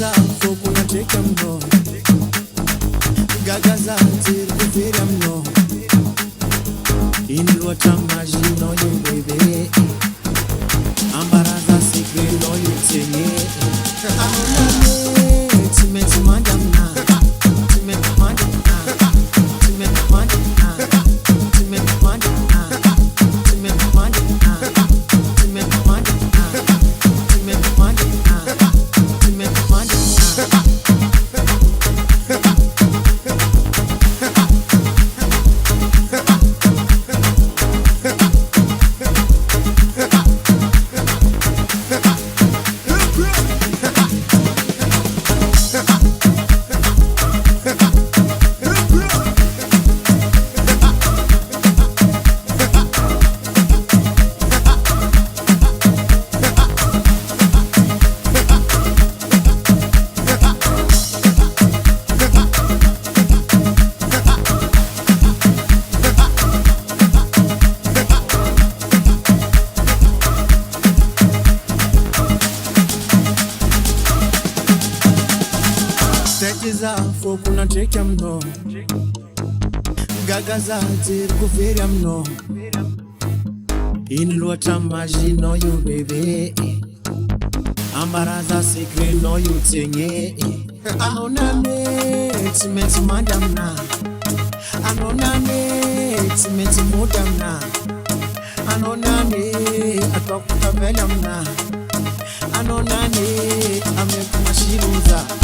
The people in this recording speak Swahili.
zako kunateka mno, gagaza zirikuvira mno, inilwata majino yebebe, ambaraza sikrelo yutenye, anonane timetimanda mna, timetimanda mna, timetimanda mna, timetimanda mna, timetimanda mna, timetimanda mna, timetimanda zako kunateka mno, gagaza zirikuvira mno, inilwata majino yubebe, ambaraza sikrelo yutenye, anonane timetimanda mna, anonane timetimuda mna, anonane atwakutavela mna, anonane amekunashiruza.